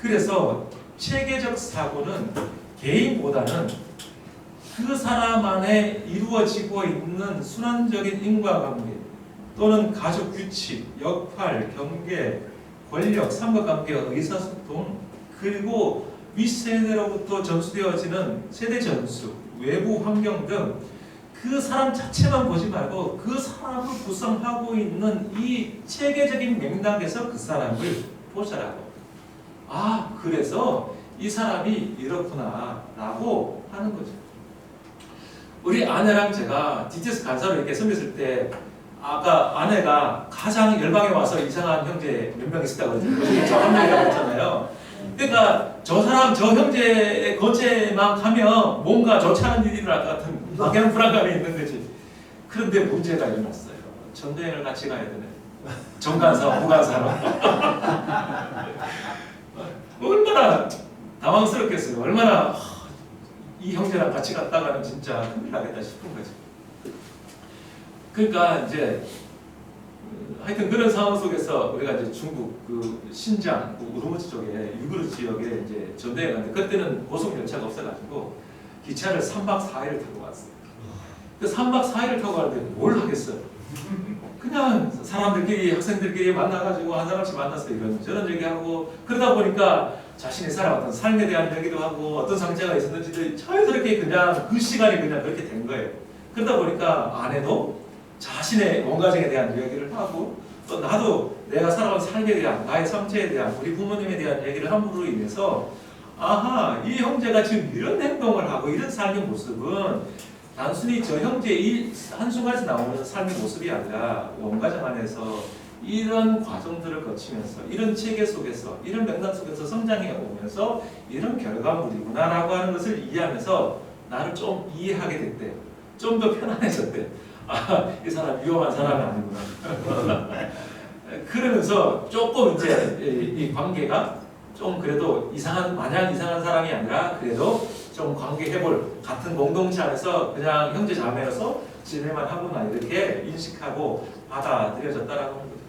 그래서 체계적 사고는 개인보다는 그 사람 안에 이루어지고 있는 순환적인 인과관계 또는 가족 규칙, 역할, 경계, 권력, 삼각관계, 의사소통 그리고 윗세대로부터 전수되어지는 세대 전수, 외부 환경 등 그 사람 자체만 보지 말고 그 사람을 구성하고 있는 이 체계적인 맥락에서 그 사람을 보자라고. 그래서 이 사람이 이렇구나 라고 하는 거죠. 우리 아내랑 제가 DTS 간사로 이렇게 섬겼을 때 아까 아내가 가장 열방에 와서 이상한 형제 몇 명 있었다고 그랬잖아요. 저 한 명이라고 했잖아요. 그러니까 저 사람 저 형제의 거체만 가면 뭔가 좋지 않은 일이 일어날 것 같은 막연한 불안감이 있는 거지. 그런데 문제가 일어났어요. 전도여행을 같이 가야 되네. 정간사와 부간사로. 얼마나 당황스럽겠어요. 얼마나 이 형제랑 같이 갔다가는 진짜 큰일 나겠다 싶은 거지. 그러니까 이제 하여튼 그런 상황 속에서 우리가 이제 중국 그 신장, 우르무치 쪽에 유구르 지역에 이제 전도에 갔는데 그때는 고속 열차가 없어가지고 기차를 3박 4일을 타고 왔어요. 그 3박 4일을 타고 가는데 뭘 하겠어요? 그냥 사람들끼리 학생들끼리 만나가지고 한 사람씩 만나서 이런저런 얘기하고 그러다 보니까 자신이 살아왔던 삶에 대한 얘기도 하고 어떤 상처가 있었는지도 자연스럽게 그냥 그 시간이 그냥 그렇게 된 거예요. 그러다 보니까 아내도 자신의 원가정에 대한 이야기를 하고 또 나도 내가 살아온 삶에 대한 나의 상처에 대한 우리 부모님에 대한 얘기를 함으로 인해서 이 형제가 지금 이런 행동을 하고 이런 삶의 모습은 단순히 저 형제 이 한순간에서 나오는 삶의 모습이 아니라 원가정 안에서 이런 과정들을 거치면서 이런 체계 속에서 이런 맥락 속에서 성장해 오면서 이런 결과물이구나라고 하는 것을 이해하면서 나를 좀 이해하게 됐대. 좀 더 편안해졌대. 이 사람 위험한 사람이 아니구나. 그러면서 조금 이제 이 관계가 좀 그래도 마냥 이상한 사람이 아니라 그래도 좀 관계해볼 같은 공동체 안에서 그냥 형제 자매로서 지내만 하구나 이렇게 인식하고 받아들여졌다라고 하는 거죠.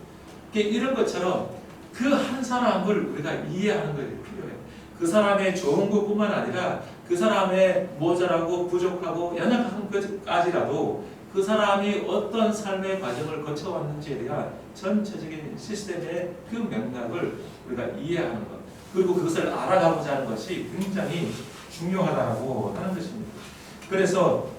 이런 것처럼 그 한 사람을 우리가 이해하는 것이 필요해요. 그 사람의 좋은 것뿐만 아니라 그 사람의 모자라고 부족하고 연약한 것까지라도 그 사람이 어떤 삶의 과정을 거쳐왔는지에 대한 전체적인 시스템의 그 맥락을 우리가 이해하는 것. 그리고 그것을 알아가고자 하는 것이 굉장히 중요하다고 하는 것입니다. 그래서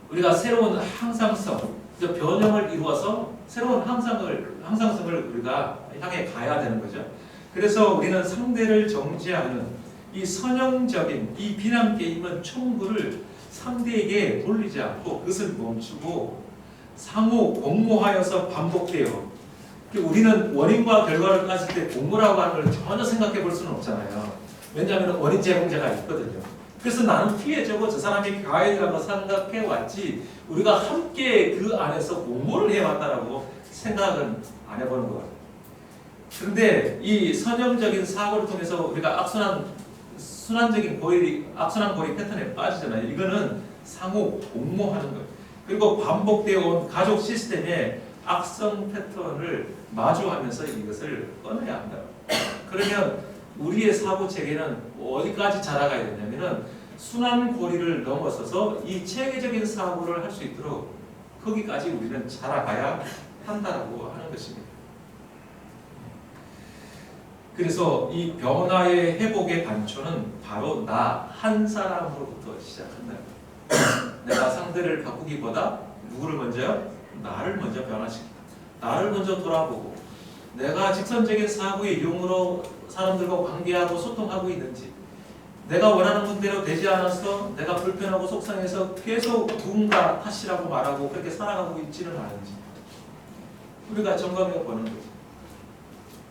우리가 새로운 항상성, 변형을 이루어서 새로운 항상성을 우리가 향해 가야 되는 거죠. 그래서 우리는 상대를 정죄하는 이 선형적인 이 비난 게임은 총구를 상대에게 돌리지 않고 그것을 멈추고 상호 공모하여서 반복돼요. 우리는 원인과 결과를 따질 때 공모라고 하는 걸 전혀 생각해 볼 수는 없잖아요. 왜냐하면 원인 제공자가 있거든요. 그래서 나는 피해자고 저 사람이 가해자라고 생각해 왔지 우리가 함께 그 안에서 공모를 해왔다라고 생각은 안 해보는 것 같아요. 그런데 이 선형적인 사고를 통해서 우리가 순환적인 악순환 고리 패턴에 빠지잖아요. 이거는 상호 공모하는 거예요. 그리고 반복되어 온 가족 시스템의 악성 패턴을 마주하면서 이것을 꺼내야 한다. 그러면 우리의 사고 체계는 어디까지 자라가야 되냐면은 순환 고리를 넘어서서 이 체계적인 사고를 할 수 있도록 거기까지 우리는 자라가야 한다라고 하는 것입니다. 그래서 이 변화의 회복의 단초는 바로 나 한 사람으로부터 시작한다. 내가 상대를 바꾸기보다 누구를 먼저요? 나를 먼저 변화시킨다. 나를 먼저 돌아보고 내가 직선적인 사고의 이용으로 사람들과 관계하고 소통하고 있는지, 내가 원하는 분대로 되지 않아서 내가 불편하고 속상해서 계속 누군가 탓이라고 말하고 그렇게 살아가고 있지는 않은지 우리가 점검해 보는 거죠.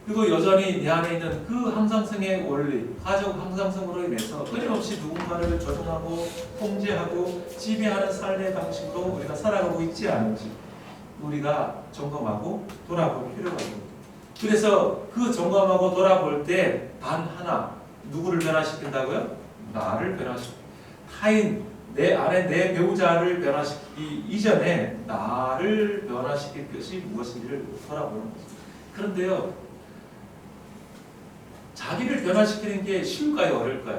그리고 여전히 내 안에 있는 그 항상성의 원리, 가족 항상성으로 인해서 끊임없이 누군가를 조종하고 통제하고 지배하는 삶의 방식으로 우리가 살아가고 있지 않은지 우리가 점검하고 돌아볼 필요가 있습니다. 그래서 그 점검하고 돌아볼 때 단 하나, 누구를 변화시킨다고요? 나를 변화시킨다. 타인, 내 안에 내 배우자를 변화시키기 이전에 나를 변화시킬 것이 무엇인지를 돌아보는 거죠. 그런데요, 자기를 변화시키는 게 쉬울까요? 어려울까요?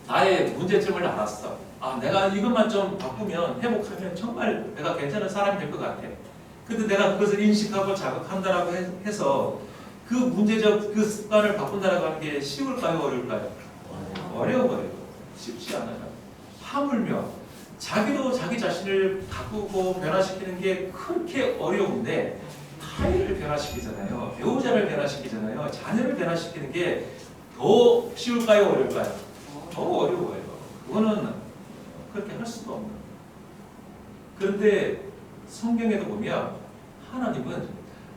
나의 문제점을 알았어. 아, 내가 이것만 좀 바꾸면, 회복하면 정말 내가 괜찮은 사람이 될 것 같아. 근데 내가 그것을 인식하고 자극한다라고 해서 그 문제적 그 습관을 바꾼다라고 하는 게 쉬울까요? 어려울까요? 어려워요. 쉽지 않아요. 하물며 자기도 자기 자신을 바꾸고 변화시키는 게 그렇게 어려운데 타인을 변화시키잖아요. 배우자를 변화시키잖아요. 자녀를 변화시키는 게 더 쉬울까요? 어려울까요? 더 어려워요. 그거는 그렇게 할 수도 없는. 그런데 성경에도 보면 하나님은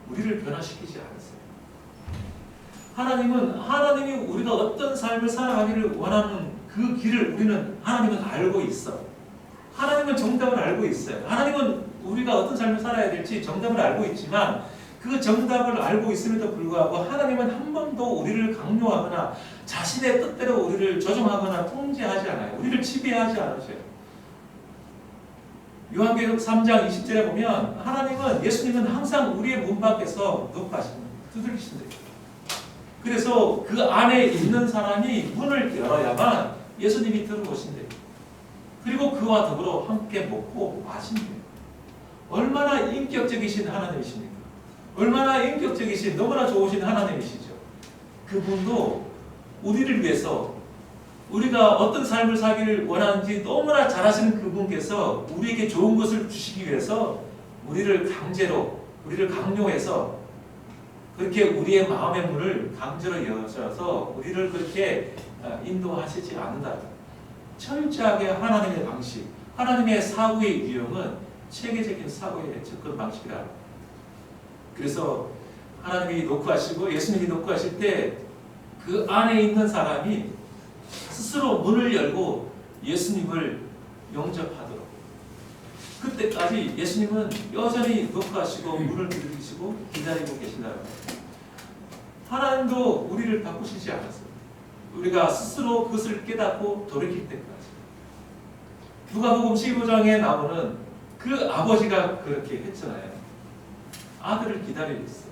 우리를 변화시키지 않았어요. 하나님이 우리가 어떤 삶을 살아가기를 원하는 그 길을 하나님은 알고 있어. 하나님은 정답을 알고 있어요. 하나님은 우리가 어떤 삶을 살아야 될지 정답을 알고 있지만 그 정답을 알고 있음에도 불구하고 하나님은 한 번도 우리를 강요하거나 자신의 뜻대로 우리를 조종하거나 통제하지 않아요. 우리를 지배하지 않으셔요. 요한계시록 3장 20절에 보면 예수님은 항상 우리의 문 밖에서 두들기신대요. 그래서 그 안에 있는 사람이 문을 열어야만 예수님이 들어오신대요. 그리고 그와 더불어 함께 먹고 마신대요. 얼마나 인격적이신 하나님이십니까? 얼마나 인격적이신 너무나 좋으신 하나님이시죠. 그분도 우리를 위해서 우리가 어떤 삶을 살기를 원하는지 너무나 잘 아시는 그분께서 우리에게 좋은 것을 주시기 위해서 우리를 강요해서 그렇게 우리의 마음의 문을 강제로 여셔서 우리를 그렇게 인도하시지 않는다. 철저하게 하나님의 방식, 하나님의 사고의 유형은 체계적인 사고의 접근 방식이라. 그래서 하나님이 녹화하시고 예수님이 녹화하실 때 그 안에 있는 사람이 스스로 문을 열고 예수님을 영접하도록, 그때까지 예수님은 여전히 녹화하시고 문을 두드리시고 기다리고 계신다는 거예요. 하나님도 우리를 바꾸시지 않았어요. 우리가 스스로 그것을 깨닫고 돌이킬 때까지. 누가복음 15장에 나오는 그 아버지가 그렇게 했잖아요. 아들을 기다리고 있어.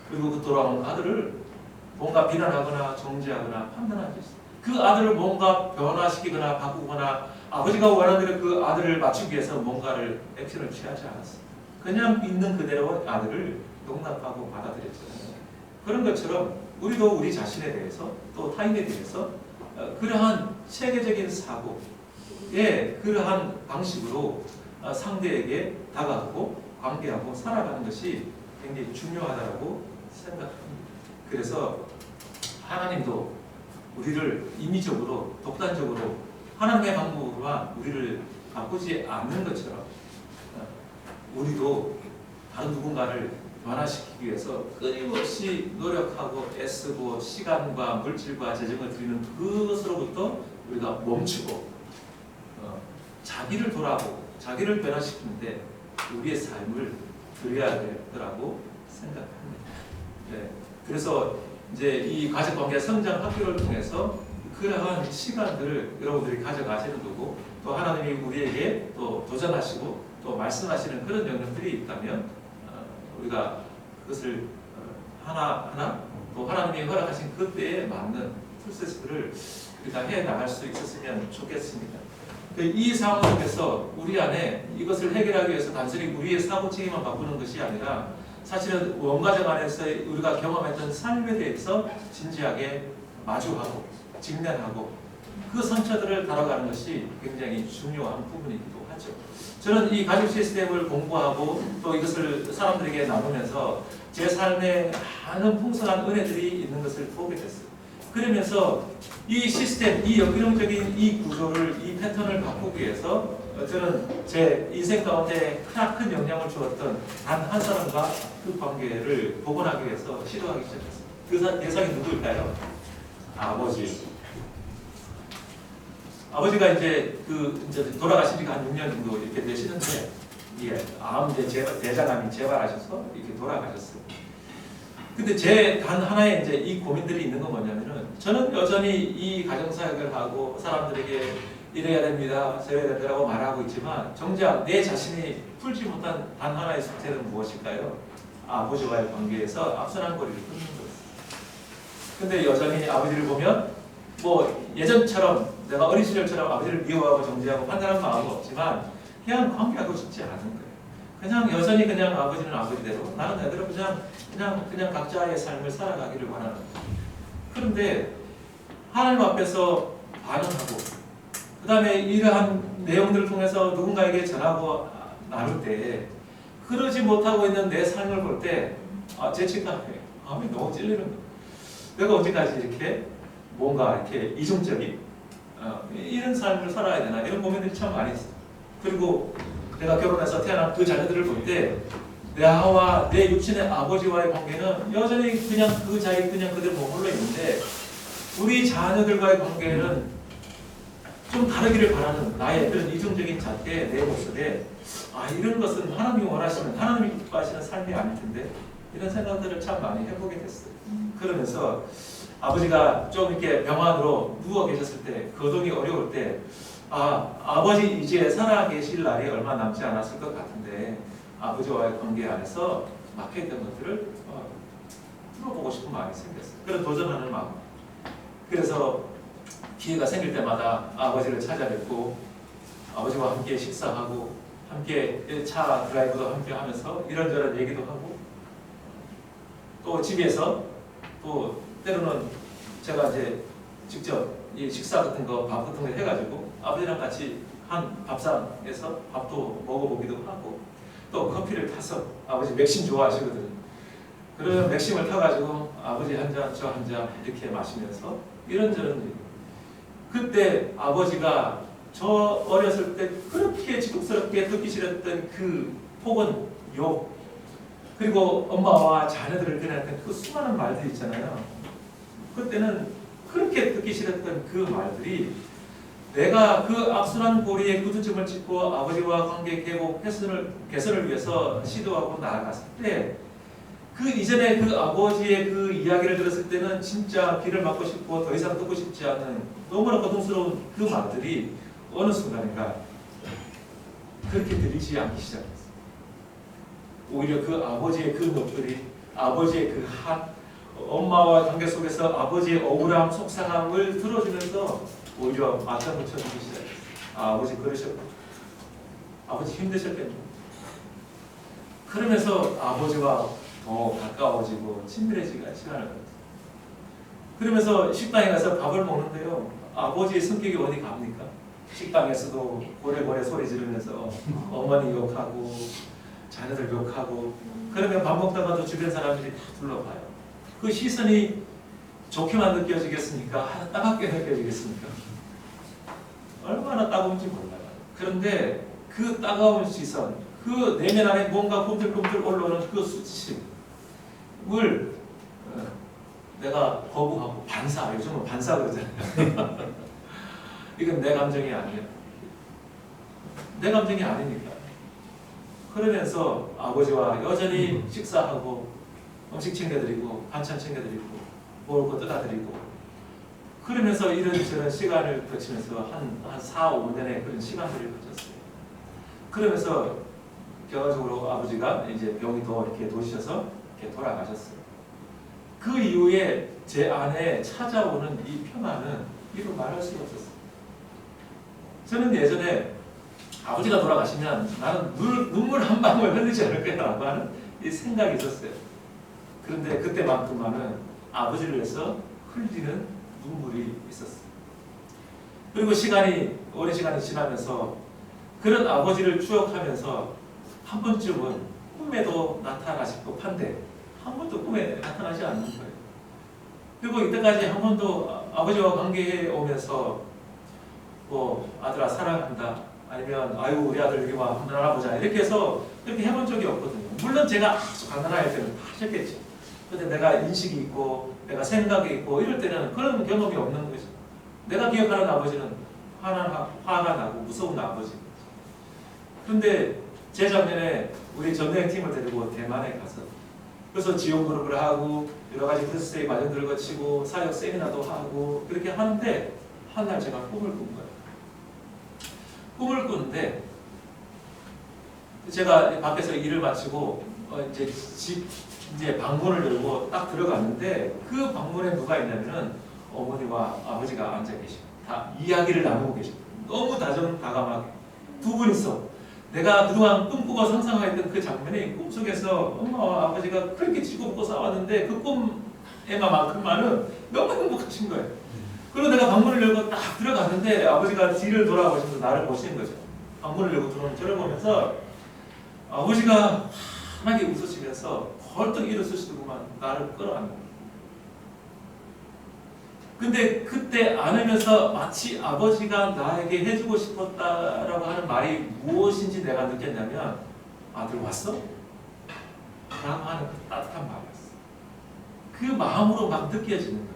그리고 그 돌아온 아들을 뭔가 비난하거나 정죄하거나 판단하지 않았어요. 그 아들을 뭔가 변화시키거나 바꾸거나 아버지가 원하는 대로 그 아들을 맞추기 위해서 뭔가를 액션을 취하지 않았어요. 그냥 있는 그대로 아들을 용납하고 받아들였잖아요. 그런 것처럼 우리도 우리 자신에 대해서 또 타인에 대해서 그러한 체계적인 사고의 그러한 방식으로 상대에게 다가가고 관계하고 살아가는 것이 굉장히 중요하다고 생각합니다. 그래서 하나님도 우리를 인위적으로 독단적으로 하나님의 방법으로만 우리를 바꾸지 않는 것처럼 우리도 다른 누군가를 변화시키기 위해서 끊임없이 노력하고 애쓰고 시간과 물질과 재정을 들이는 그것으로부터 우리가 멈추고 자기를 돌아보고 자기를 변화시키는데 우리의 삶을 들여야 될 거라고 생각합니다. 네. 그래서 이제 이 가족관계 성장 학교를 통해서 그러한 시간들을 여러분들이 가져가시는 거고 또 하나님이 우리에게 또 도전하시고 또 말씀하시는 그런 영역들이 있다면 우리가 그것을 하나하나 또 하나님이 허락하신 그때에 맞는 프로세스를 우리가 해 나갈 수 있었으면 좋겠습니다. 이 상황 속에서 우리 안에 이것을 해결하기 위해서 단순히 우리의 사고체계만 바꾸는 것이 아니라 사실은 원가정 안에서 우리가 경험했던 삶에 대해서 진지하게 마주하고 직면하고 그 상처들을 다뤄가는 것이 굉장히 중요한 부분이기도 하죠. 저는 이 가족 시스템을 공부하고 또 이것을 사람들에게 나누면서 제 삶에 많은 풍성한 은혜들이 있는 것을 보게 됐어요. 그러면서 이 시스템, 이 역기능적인 이 구조를, 이 패턴을 바꾸기 위해서 저는 제 인생 가운데 큰 영향을 주었던 단 한 사람과 그 관계를 복원하기 위해서 시도하기 시작했어요. 그 대상이 누구일까요? 아버지. 아버지가 이제 돌아가신 지가 한 6년 정도 이렇게 되시는데, 암 대장암이 재발하셔서 이렇게 돌아가셨어요. 근데 제 단 하나의 이제 이 고민들이 있는 건 뭐냐면은 저는 여전히 이 가정사역을 하고 사람들에게 이래야 됩니다, 저래야 된다고 말하고 있지만 정작 내 자신이 풀지 못한 단 하나의 숙제는 무엇일까요? 아버지와의 관계에서 앞선한 거리를 끊는 거예요. 근데 여전히 아버지를 보면 뭐 예전처럼 내가 어린 시절처럼 아버지를 미워하고 정죄하고 판단하는 마음은 없지만 그냥 관계하고 싶지 않은 거예요. 그냥 여전히 그냥 아버지는 아버지대로 나는 애들은 그냥 각자의 삶을 살아가기를 원하는 거예요. 그런데 하나님 앞에서 반응하고 그 다음에 이러한 내용들을 통해서 누군가에게 전하고 나눌 때 그러지 못하고 있는 내 삶을 볼 때 죄책감이 마음이 너무 찔리는 거예요. 내가 언제까지 이렇게 뭔가 이렇게 이중적인 이런 삶을 살아야 되나 이런 고민들이 참 많이 있어요. 그리고 내가 결혼해서 태어난 그 자녀들을 볼 때 나와 내 육신의 아버지와의 관계는 여전히 그냥 그 자리 그냥 그대로 머물러 있는데 우리 자녀들과의 관계는 좀 다르기를 바라는 나의 그런 이중적인 잣대 내 모습에 이런 것은 하나님이 원하시는 하나님이 기뻐하시는 삶이 아닐 텐데 이런 생각들을 참 많이 해보게 됐어요. 그러면서 아버지가 좀 이렇게 병환으로 누워 계셨을 때 거동이 어려울 때 아버지 이제 살아계실 날이 얼마 남지 않았을 것 같은데 아버지와의 관계 안에서 막혀있던 것들을 풀어보고 싶은 마음이 생겼어요. 그런 도전하는 마음. 그래서 기회가 생길 때마다 아버지를 찾아뵙고 아버지와 함께 식사하고 함께 차 드라이브도 함께 하면서 이런저런 얘기도 하고 또 집에서 또 때로는 제가 이제 직접 이 식사 같은 거 밥 같은 거 해가지고 아버지랑 같이 한 밥상에서 밥도 먹어보기도 하고 또 커피를 타서 아버지 맥심 좋아하시거든요. 그런 맥심을 타가지고 아버지 한 잔, 저 한 잔 이렇게 마시면서 이런저런 얘기. 그때 아버지가 저 어렸을 때 그렇게 지독스럽게 듣기 싫었던 그 혹은 욕 그리고 엄마와 자녀들을 대하였던 그 수많은 말들이 있잖아요. 그때는 그렇게 듣기 싫었던 그 말들이 내가 그 악순환 고리에 굳은점을 찍고 아버지와 관계 개복 개선을 위해서 시도하고 나아갔을 때 그 이전에 그 아버지의 그 이야기를 들었을 때는 진짜 귀를 막고 싶고 더 이상 듣고 싶지 않은 너무나 고통스러운 그 말들이 어느 순간인가 그렇게 들리지 않기 시작했어요. 오히려 그 아버지의 그 목소리, 아버지의 그 엄마와 관계 속에서 아버지의 억울함, 속상함을 들어주면서 오히려 맞장구 쳐주기 시작했어요. 아버지 그러셨고 아버지 힘드셨겠네. 그러면서 아버지와 더 가까워지고 친밀해지는 시간을 가졌어요. 그러면서 식당에 가서 밥을 먹는데요. 아버지의 성격이 어디 갑니까? 식당에서도 고래고래 소리 지르면서 어머니 욕하고 자녀들 욕하고 그러면 밥 먹다가도 주변 사람들이 다 둘러봐요. 그 시선이 좋게만 느껴지겠습니까? 따갑게 느껴지겠습니까? 얼마나 따가운지 몰라요. 그런데 그 따가운 시선, 그 내면 안에 뭔가 꿈틀꿈틀 올라오는 그 수치심을 내가 거부하고 반사, 요즘은 반사 그러잖아요. 이건 내 감정이 아니에요. 내 감정이 아니니까. 그러면서 아버지와 여전히 식사하고 음식 챙겨드리고 반찬 챙겨드리고 먹을 거 떠다드리고 그러면서 이런저런 시간을 거치면서 한 4, 5년의 그런 시간들을 거쳤어요. 그러면서 결과적으로 아버지가 이제 병이 더 이렇게 도시셔서 이렇게 돌아가셨어요. 그 이후에 제 안에 찾아오는 이 평안은 이루 말할 수가 없었어요. 저는 예전에 아버지가 돌아가시면 나는 눈물 한 방울 흘리지 않을 거라고 하는 이 생각이 있었어요. 그런데 그때만큼만은 아버지를 위해서 흘리는 눈물이 있었어요. 그리고 오랜 시간이 지나면서 그런 아버지를 추억하면서 한 번쯤은 꿈에도 나타나실 법한데 한 번도 꿈에 나타나지 않는 거예요. 그리고 이때까지 한 번도 아버지와 관계해 오면서 뭐 아들아 사랑한다 아니면 아유 우리 아들 여기 와 한번 알아보자 이렇게 해서 그렇게 해본 적이 없거든요. 물론 제가 아주 가난할 때는 다 하셨겠죠. 근데 내가 인식이 있고 내가 생각이 있고 이럴 때는 그런 경험이 없는 거죠. 내가 기억하는 아버지는 화가 나고 무서운 아버지. 그런데 재작년에 우리 전여행팀을 데리고 대만에 가서 그래서 지원그룹을 하고 여러 가지 크리스의 과정들을 거치고 사역 세미나도 하고 그렇게 하는데 한 날 제가 꿈을 꾼 거예요. 꿈을 꾸는데 제가 밖에서 일을 마치고 이제 방문을 열고 딱 들어갔는데 그 방문에 누가 있냐면은 어머니와 아버지가 앉아 계시고 다 이야기를 나누고 계시고 너무 다정다감하게 두 분이서 내가 그동안 꿈꾸고 상상했던 그 장면이 꿈속에서 엄마와 아버지가 그렇게 지고붙고 싸웠는데 그 꿈에만큼만은 너무 행복하신 거예요. 그리고 내가 방문을 열고 딱 들어갔는데 아버지가 뒤를 돌아보시면서 나를 보시는 거죠. 방문을 열고 들어오는 저를 보면서 아버지가 환하게 웃으시면서 벌떡 일어서시더구만 나를 끌어안는 거예요. 근데 그때 안으면서 마치 아버지가 나에게 해주고 싶었다라고 하는 말이 무엇인지 내가 느꼈냐면 아들 왔어? 라고 하는 그 따뜻한 말이었어. 그 마음으로 막 느껴지는 거예요.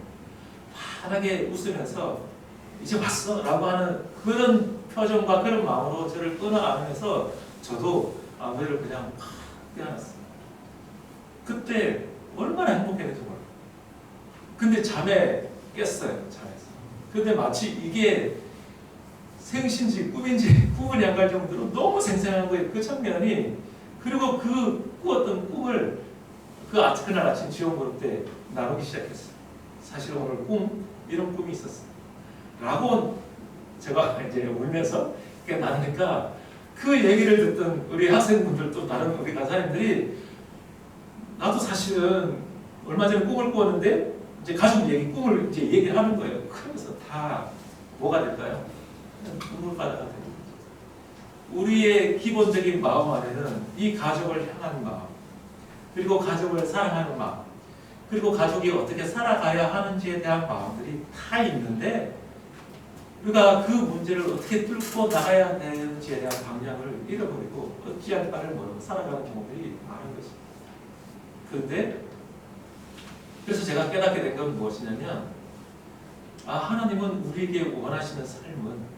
환하게 웃으면서 이제 왔어? 라고 하는 그런 표정과 그런 마음으로 저를 끌어안으면서 저도 아버지를 그냥 팍 껴안았어요. 그때 얼마나 행복했는지 몰라요. 근데 잠에 깼어요. 잠에서. 근데 마치 이게 생신지 꿈인지 꿈을 양갈 정도로 너무 생생한 거예요. 그 장면이. 그리고 그 꾸었던 꿈을 그날 아침 지원그룹 때 나누기 시작했어요. 사실 오늘 이런 꿈이 있었어요. 라고 제가 이제 울면서 나누니까 그 얘기를 듣던 우리 학생분들도 다른 우리 강사님들이 나도 사실은 얼마 전에 꿈을 꾸었는데 이제 가족 꿈을 이제 얘기를 하는 거예요. 그러면서 다 뭐가 될까요? 눈물바다가 되는 거죠. 우리의 기본적인 마음 안에는 이 가족을 향한 마음, 그리고 가족을 사랑하는 마음, 그리고 가족이 어떻게 살아가야 하는지에 대한 마음들이 다 있는데 우리가 그 문제를 어떻게 뚫고 나가야 되는지에 대한 방향을 잃어버리고 어찌할 바를 모르고 살아가는 경우들이 많은 것입니다. 그런데 그래서 제가 깨닫게 된 건 무엇이냐면 하나님은 우리에게 원하시는 삶은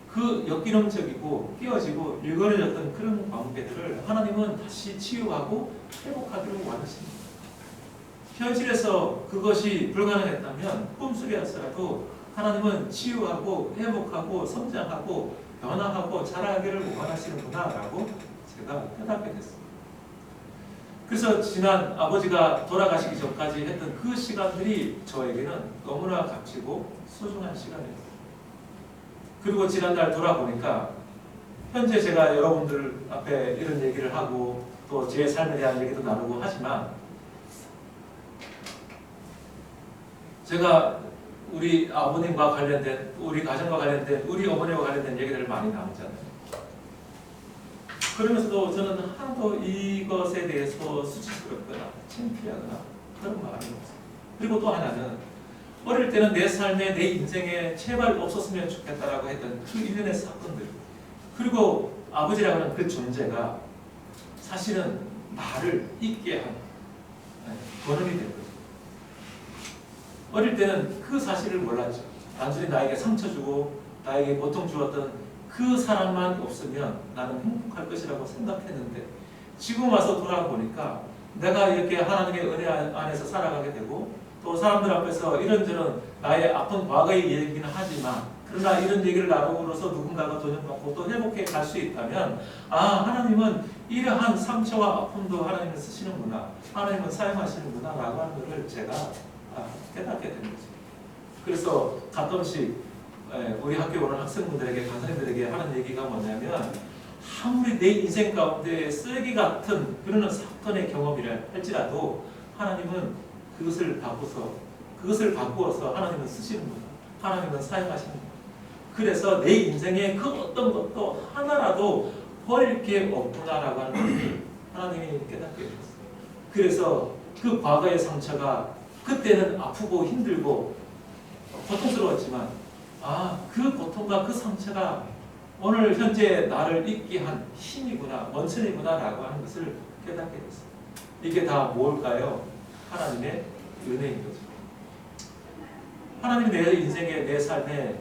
그 역기능적이고 끼어지고 일거려졌던 그런 관계들을 하나님은 다시 치유하고 회복하기를 원하십니다. 현실에서 그것이 불가능했다면 꿈속이었어도 하나님은 치유하고 회복하고 성장하고 변화하고 자라기를 원하시는구나 라고 제가 깨닫게 됐습니다. 그래서 지난 아버지가 돌아가시기 전까지 했던 그 시간들이 저에게는 너무나 값지고 소중한 시간이었어요. 그리고 지난달 돌아보니까 현재 제가 여러분들 앞에 이런 얘기를 하고 또 제 삶에 대한 얘기도 나누고 하지만 제가 우리 아버님과 관련된, 우리 가정과 관련된, 우리 어머니와 관련된 얘기들을 많이 나누잖아요. 그러면서도 저는 하나도 이것에 대해서 수치스럽거나 창피하거나 그런 마음이 없어요. 그리고 또 하나는 어릴 때는 내 삶에, 내 인생에 제발 없었으면 좋겠다라고 했던 그 일련의 사건들, 그리고 아버지라고 하는 그 존재가 사실은 나를 잊게 한 번음이 된 거죠. 어릴 때는 그 사실을 몰랐죠. 단순히 나에게 상처 주고 나에게 고통 주었던 그 사람만 없으면 나는 행복할 것이라고 생각했는데, 지금 와서 돌아보니까 내가 이렇게 하나님의 은혜 안에서 살아가게 되고, 또 사람들 앞에서 이런저런 나의 아픈 과거의 얘기는 하지만, 그러나 이런 얘기를 나누고로서 누군가가 도전받고 또 회복해 갈 수 있다면, 아, 하나님은 이러한 상처와 아픔도 하나님은 쓰시는구나, 하나님은 사용하시는구나 라고 하는 것을 제가 깨닫게 된 거죠. 그래서 가끔씩 우리 학교에 오는 학생분들에게, 강사님들에게 하는 얘기가 뭐냐면, 아무리 내 인생 가운데 쓰레기 같은 그런 사건의 경험이라 할지라도 하나님은 그것을 바꾸어서 하나님은 쓰시는구나, 하나님은 사용하시는구나. 그래서 내 인생에 그 어떤 것도 하나라도 버릴 게 없구나라고 하는 것을 하나님이 깨닫게 되었어요. 그래서 그 과거의 상처가 그때는 아프고 힘들고 고통스러웠지만, 그 고통과 그 상처가 오늘 현재 나를 잊게 한 힘이구나, 원천이구나 라고 하는 것을 깨닫게 됐어요. 이게 다 뭘까요? 하나님의 은혜인 거죠. 하나님이 내 인생에, 내 삶에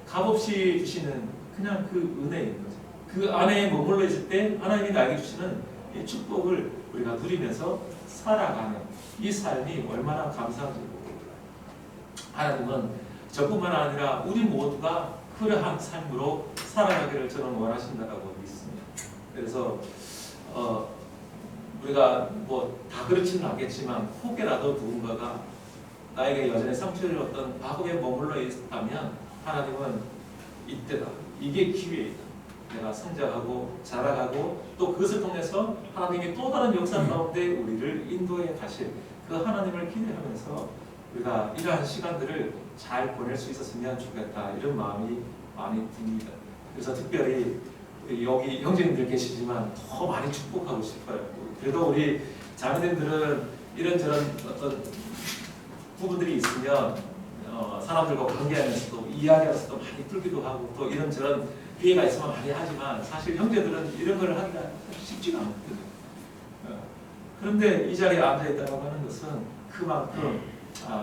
값없이 주시는 그냥 그 은혜인 거죠. 그 안에 머물러 있을 때 하나님이 나에게 주시는 이 축복을 우리가 누리면서 살아가는 이 삶이 얼마나 감사한지 모릅니다. 하나님은 저뿐만 아니라 우리 모두가 그러한 삶으로 살아가기를 저는 원하신다고 믿습니다. 그래서 우리가 뭐 다 그렇지는 않겠지만 혹여라도 누군가가 나에게 여전히 상처를 줬던 과거에 머물러 있다면, 하나님은 이때다, 이게 기회이다, 내가 성장하고 자라가고 또 그것을 통해서 하나님이 또 다른 역사 가운데 우리를 인도해 가실 그 하나님을 기대하면서 우리가 이러한 시간들을 잘 보낼 수 있었으면 좋겠다, 이런 마음이 많이 듭니다. 그래서 특별히 여기 형제님들 계시지만 더 많이 축복하고 싶어요. 그래도 우리 자매님들은 이런저런 어떤 부분들이 있으면 사람들과 관계하면서도 이야기하면서도 많이 풀기도 하고 또 이런저런 기회가 있으면 많이 하지만, 사실 형제들은 이런 걸 하기가 쉽지가 않거든요. 그런데 이 자리에 앉아있다고 하는 것은 그만큼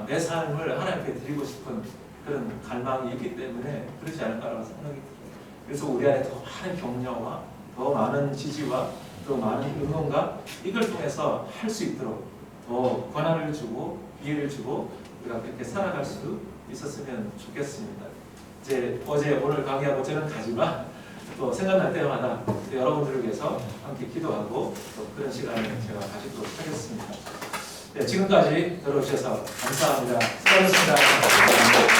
내 삶을 하나님께 드리고 싶은 그런 갈망이 있기 때문에 그러지 않을까라고 생각이 들어요. 그래서 우리 안에 더 많은 격려와 더 많은 지지와 더 많은 응원과 이걸 통해서 할 수 있도록 더 권한을 주고 기회를 주고 우리가 그렇게 살아갈 수 있었으면 좋겠습니다. 이제 어제 오늘 강의하고 저는 가지만 또 생각날 때마다 또 여러분들을 위해서 함께 기도하고 또 그런 시간을 제가 가지도록 하겠습니다. 네, 지금까지 들어주셔서 감사합니다. 수고하셨습니다.